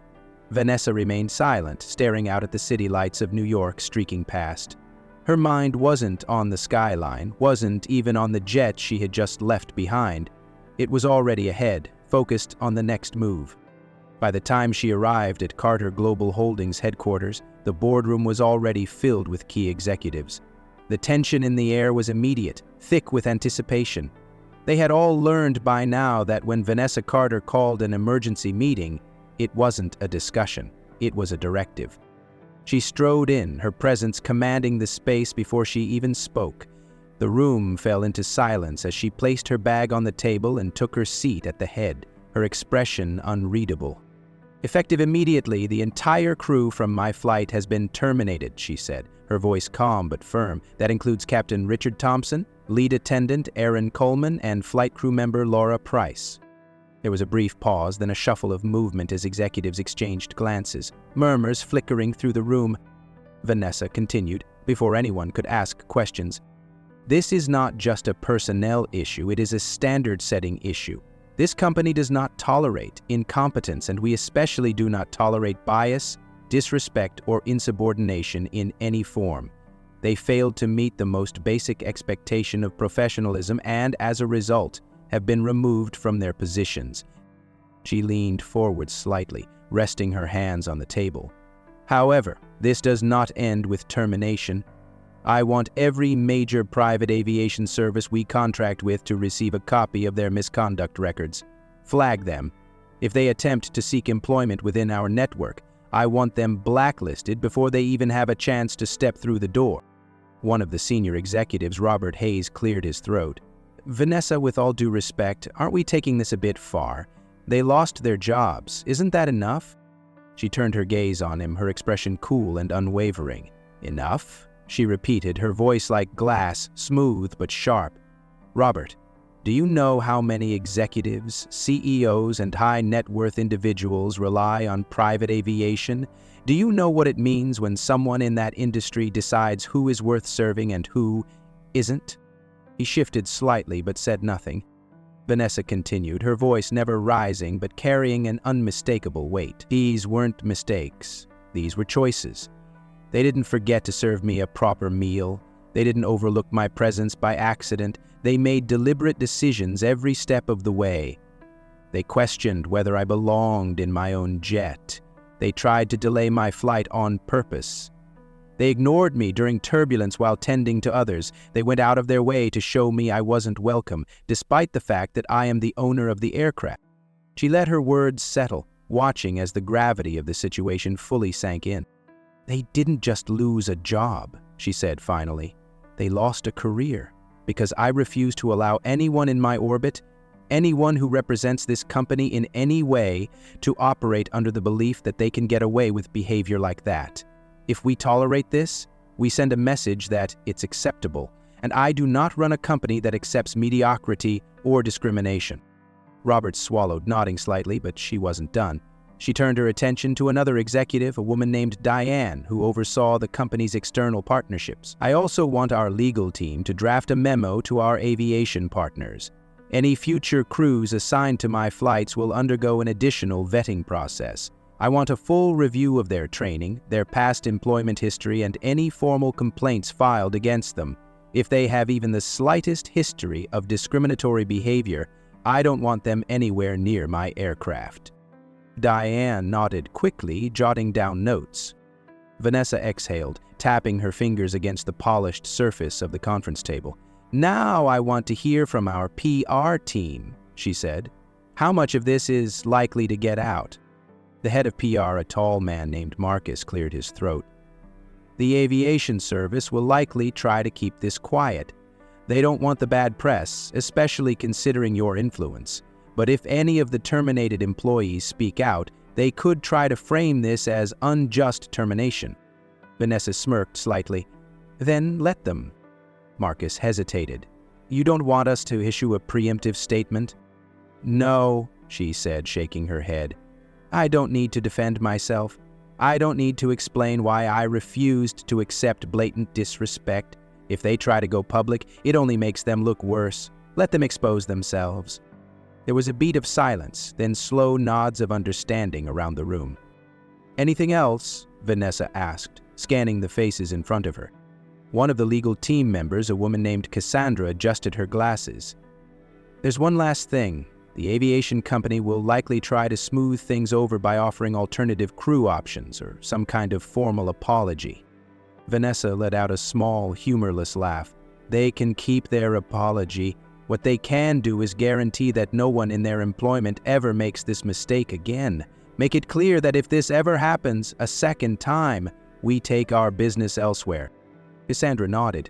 Vanessa remained silent, staring out at the city lights of New York streaking past. Her mind wasn't on the skyline, wasn't even on the jet she had just left behind. It was already ahead, focused on the next move. By the time she arrived at Carter Global Holdings headquarters, the boardroom was already filled with key executives. The tension in the air was immediate, thick with anticipation. They had all learned by now that when Vanessa Carter called an emergency meeting, it wasn't a discussion, it was a directive. She strode in, her presence commanding the space before she even spoke. The room fell into silence as she placed her bag on the table and took her seat at the head, her expression unreadable. "Effective immediately, the entire crew from my flight has been terminated," she said, her voice calm but firm. "That includes Captain Richard Thompson, lead attendant Aaron Coleman, and flight crew member Laura Price." There was a brief pause, then a shuffle of movement as executives exchanged glances, murmurs flickering through the room. Vanessa continued, before anyone could ask questions. "This is not just a personnel issue, it is a standard-setting issue. This company does not tolerate incompetence, and we especially do not tolerate bias, disrespect, or insubordination in any form. They failed to meet the most basic expectation of professionalism and, as a result, have been removed from their positions." She leaned forward slightly, resting her hands on the table. "However, this does not end with termination. I want every major private aviation service we contract with to receive a copy of their misconduct records. Flag them. If they attempt to seek employment within our network, I want them blacklisted before they even have a chance to step through the door." One of the senior executives, Robert Hayes, cleared his throat. "Vanessa, with all due respect, aren't we taking this a bit far? They lost their jobs. Isn't that enough?" She turned her gaze on him, her expression cool and unwavering. "Enough?" she repeated, her voice like glass, smooth but sharp. "Robert, do you know how many executives, CEOs, and high-net-worth individuals rely on private aviation? Do you know what it means when someone in that industry decides who is worth serving and who isn't?" He shifted slightly but said nothing. Vanessa continued, her voice never rising but carrying an unmistakable weight. "These weren't mistakes. These were choices. They didn't forget to serve me a proper meal. They didn't overlook my presence by accident. They made deliberate decisions every step of the way. They questioned whether I belonged in my own jet. They tried to delay my flight on purpose. They ignored me during turbulence while tending to others. They went out of their way to show me I wasn't welcome, despite the fact that I am the owner of the aircraft." She let her words settle, watching as the gravity of the situation fully sank in. "They didn't just lose a job," she said finally. "They lost a career, because I refuse to allow anyone in my orbit, anyone who represents this company in any way, to operate under the belief that they can get away with behavior like that. If we tolerate this, we send a message that it's acceptable, and I do not run a company that accepts mediocrity or discrimination." Robert swallowed, nodding slightly, but she wasn't done. She turned her attention to another executive, a woman named Diane, who oversaw the company's external partnerships. "I also want our legal team to draft a memo to our aviation partners. Any future crews assigned to my flights will undergo an additional vetting process. I want a full review of their training, their past employment history, and any formal complaints filed against them. If they have even the slightest history of discriminatory behavior, I don't want them anywhere near my aircraft." Diane nodded quickly, jotting down notes. Vanessa exhaled, tapping her fingers against the polished surface of the conference table. "Now I want to hear from our PR team," she said. "How much of this is likely to get out?" The head of PR, a tall man named Marcus, cleared his throat. "The aviation service will likely try to keep this quiet. They don't want the bad press, especially considering your influence. But if any of the terminated employees speak out, they could try to frame this as unjust termination." Vanessa smirked slightly. "Then let them." Marcus hesitated. "You don't want us to issue a preemptive statement?" "No," she said, shaking her head. "I don't need to defend myself. I don't need to explain why I refused to accept blatant disrespect. If they try to go public, it only makes them look worse. Let them expose themselves." There was a beat of silence, then slow nods of understanding around the room. "Anything else?" Vanessa asked, scanning the faces in front of her. One of the legal team members, a woman named Cassandra, adjusted her glasses. "There's one last thing. The aviation company will likely try to smooth things over by offering alternative crew options or some kind of formal apology." Vanessa let out a small, humorless laugh. "They can keep their apology. What they can do is guarantee that no one in their employment ever makes this mistake again. Make it clear that if this ever happens a second time, we take our business elsewhere." Cassandra nodded.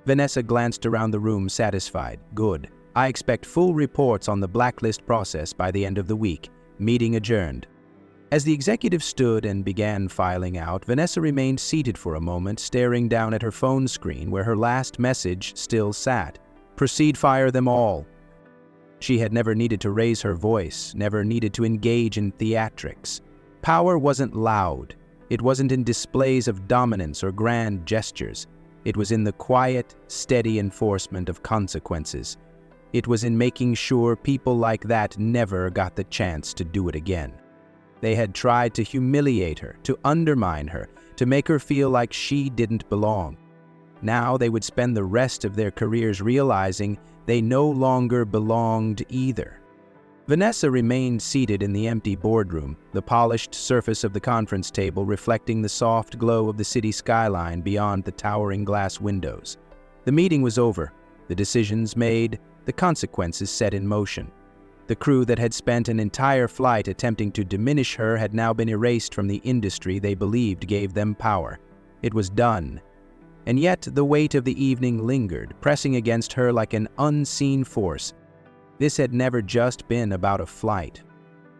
Vanessa glanced around the room satisfied. Good. I expect full reports on the blacklist process by the end of the week. Meeting adjourned. As the executive stood and began filing out, Vanessa remained seated for a moment, staring down at her phone screen where her last message still sat. Proceed, fire them all. She had never needed to raise her voice, never needed to engage in theatrics. Power wasn't loud. It wasn't in displays of dominance or grand gestures. It was in the quiet, steady enforcement of consequences. It was in making sure people like that never got the chance to do it again. They had tried to humiliate her, to undermine her, to make her feel like she didn't belong. Now they would spend the rest of their careers realizing they no longer belonged either. Vanessa remained seated in the empty boardroom, the polished surface of the conference table reflecting the soft glow of the city skyline beyond the towering glass windows. The meeting was over, the decisions made, the consequences set in motion. The crew that had spent an entire flight attempting to diminish her had now been erased from the industry they believed gave them power. It was done. And yet the weight of the evening lingered, pressing against her like an unseen force. This had never just been about a flight.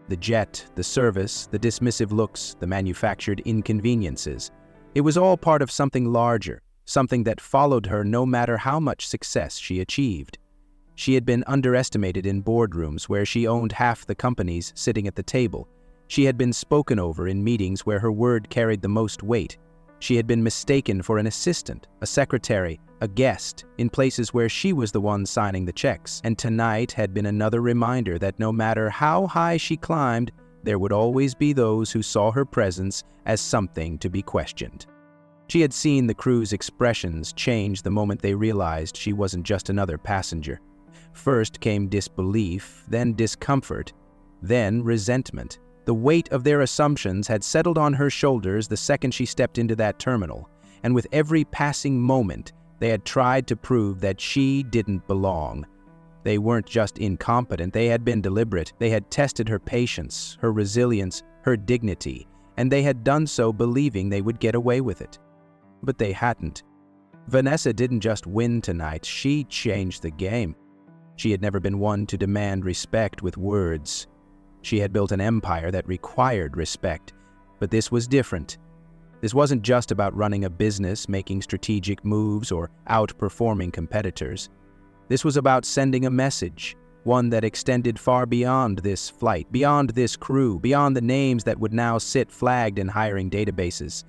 The jet, the service, the dismissive looks, the manufactured inconveniences. It was all part of something larger, something that followed her no matter how much success she achieved. She had been underestimated in boardrooms where she owned half the companies sitting at the table. She had been spoken over in meetings where her word carried the most weight. She had been mistaken for an assistant, a secretary, a guest, in places where she was the one signing the checks. And tonight had been another reminder that no matter how high she climbed, there would always be those who saw her presence as something to be questioned. She had seen the crew's expressions change the moment they realized she wasn't just another passenger. First came disbelief, then discomfort, then resentment. The weight of their assumptions had settled on her shoulders the second she stepped into that terminal, and with every passing moment, they had tried to prove that she didn't belong. They weren't just incompetent, they had been deliberate. They had tested her patience, her resilience, her dignity, and they had done so believing they would get away with it. But they hadn't. Vanessa didn't just win tonight, she changed the game. She had never been one to demand respect with words. She had built an empire that required respect, but this was different. This wasn't just about running a business, making strategic moves, or outperforming competitors. This was about sending a message, one that extended far beyond this flight, beyond this crew, beyond the names that would now sit flagged in hiring databases.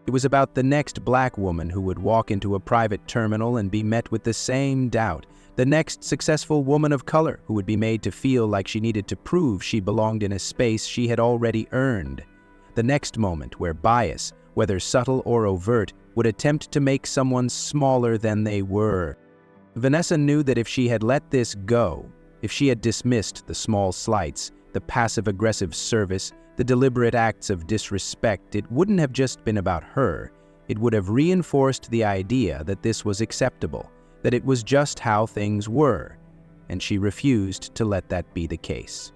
It was about the next black woman who would walk into a private terminal and be met with the same doubt, the next successful woman of color who would be made to feel like she needed to prove she belonged in a space she had already earned, the next moment where bias, whether subtle or overt, would attempt to make someone smaller than they were. Vanessa knew that if she had let this go, if she had dismissed the small slights, the passive-aggressive service, the deliberate acts of disrespect, it wouldn't have just been about her. It would have reinforced the idea that this was acceptable, that it was just how things were, and she refused to let that be the case.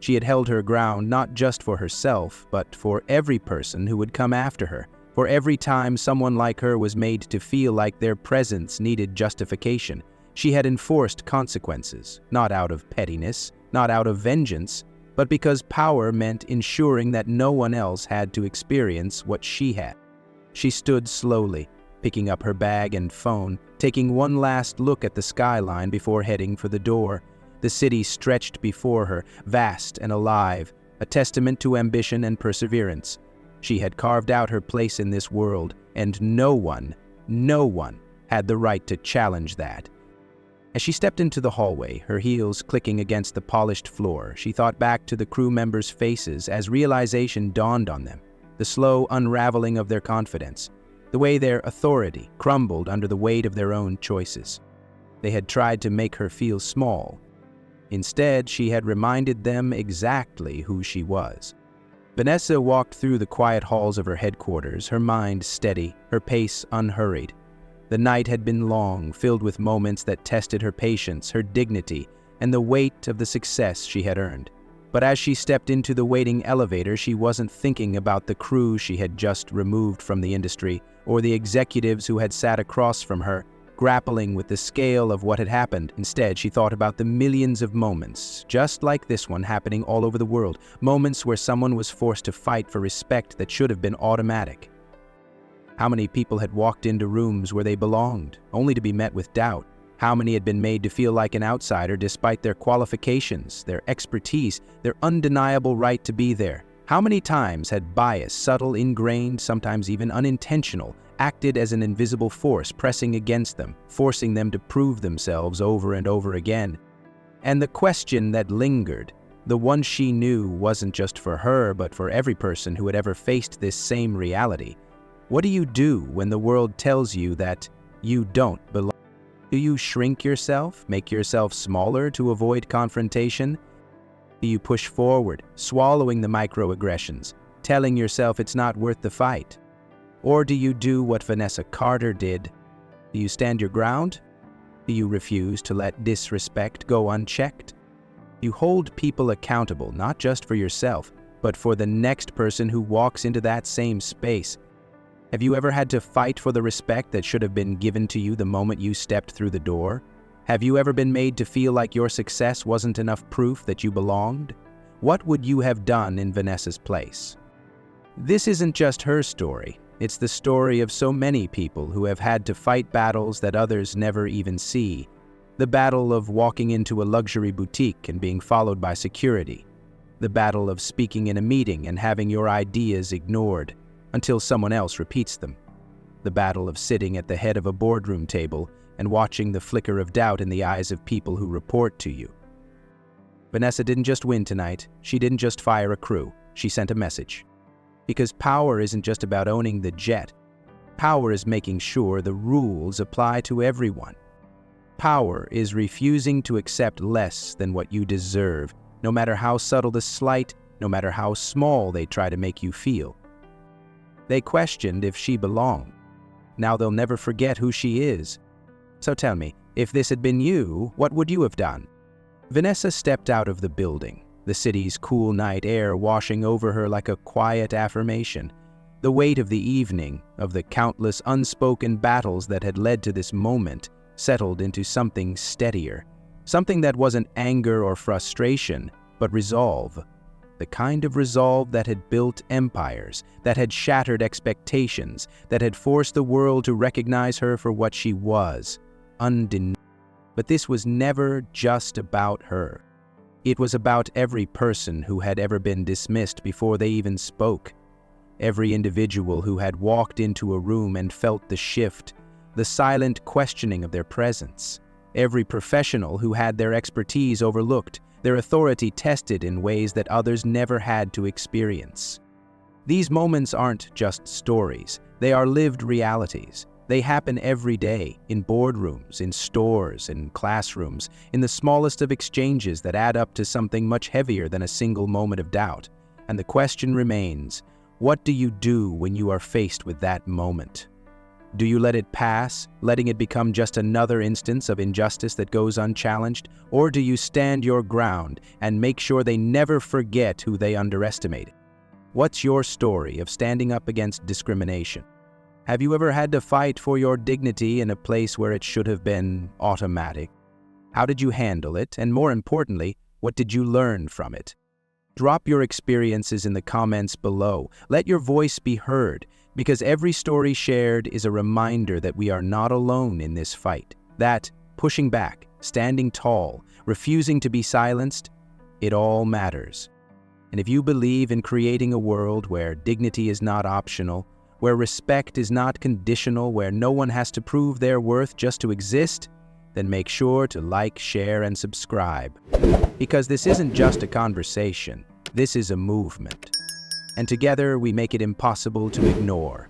She had held her ground not just for herself, but for every person who would come after her, for every time someone like her was made to feel like their presence needed justification. She had enforced consequences, not out of pettiness, not out of vengeance, but because power meant ensuring that no one else had to experience what she had. She stood slowly, picking up her bag and phone, taking one last look at the skyline before heading for the door. The city stretched before her, vast and alive, a testament to ambition and perseverance. She had carved out her place in this world, and no one had the right to challenge that. As she stepped into the hallway, her heels clicking against the polished floor, she thought back to the crew members' faces as realization dawned on them, the slow unraveling of their confidence, the way their authority crumbled under the weight of their own choices. They had tried to make her feel small. Instead, she had reminded them exactly who she was. Vanessa walked through the quiet halls of her headquarters, her mind steady, her pace unhurried. The night had been long, filled with moments that tested her patience, her dignity, and the weight of the success she had earned. But as she stepped into the waiting elevator, she wasn't thinking about the crew she had just removed from the industry, or the executives who had sat across from her, grappling with the scale of what had happened. Instead, she thought about the millions of moments, just like this one, happening all over the world. Moments where someone was forced to fight for respect that should have been automatic. How many people had walked into rooms where they belonged, only to be met with doubt? How many had been made to feel like an outsider despite their qualifications, their expertise, their undeniable right to be there? How many times had bias, subtle, ingrained, sometimes even unintentional, acted as an invisible force pressing against them, forcing them to prove themselves over and over again? And the question that lingered, the one she knew wasn't just for her but for every person who had ever faced this same reality. What do you do when the world tells you that you don't belong? Do you shrink yourself, make yourself smaller to avoid confrontation? Do you push forward, swallowing the microaggressions, telling yourself it's not worth the fight? Or do you do what Vanessa Carter did? Do you stand your ground? Do you refuse to let disrespect go unchecked? You hold people accountable not just for yourself, but for the next person who walks into that same space. Have you ever had to fight for the respect that should have been given to you the moment you stepped through the door? Have you ever been made to feel like your success wasn't enough proof that you belonged? What would you have done in Vanessa's place? This isn't just her story. It's the story of so many people who have had to fight battles that others never even see. The battle of walking into a luxury boutique and being followed by security. The battle of speaking in a meeting and having your ideas ignored until someone else repeats them. The battle of sitting at the head of a boardroom table and watching the flicker of doubt in the eyes of people who report to you. Vanessa didn't just win tonight. She didn't just fire a crew. She sent a message. Because power isn't just about owning the jet. Power is making sure the rules apply to everyone. Power is refusing to accept less than what you deserve, no matter how subtle the slight, no matter how small they try to make you feel. They questioned if she belonged. Now they'll never forget who she is. So tell me, if this had been you, what would you have done? Vanessa stepped out of the building, the city's cool night air washing over her like a quiet affirmation. The weight of the evening, of the countless unspoken battles that had led to this moment, settled into something steadier. Something that wasn't anger or frustration, but resolve. The kind of resolve that had built empires, that had shattered expectations, that had forced the world to recognize her for what she was, undeniable. But this was never just about her. It was about every person who had ever been dismissed before they even spoke. Every individual who had walked into a room and felt the shift, the silent questioning of their presence. Every professional who had their expertise overlooked, their authority tested in ways that others never had to experience. These moments aren't just stories, they are lived realities. They happen every day, in boardrooms, in stores, in classrooms, in the smallest of exchanges that add up to something much heavier than a single moment of doubt. And the question remains, what do you do when you are faced with that moment? Do you let it pass, letting it become just another instance of injustice that goes unchallenged? Or do you stand your ground and make sure they never forget who they underestimated? What's your story of standing up against discrimination? Have you ever had to fight for your dignity in a place where it should have been automatic? How did you handle it? And more importantly, what did you learn from it? Drop your experiences in the comments below. Let your voice be heard. Because every story shared is a reminder that we are not alone in this fight. That pushing back, standing tall, refusing to be silenced, it all matters. And if you believe in creating a world where dignity is not optional, where respect is not conditional, where no one has to prove their worth just to exist, then make sure to like, share, and subscribe. Because this isn't just a conversation, this is a movement. And together we make it impossible to ignore.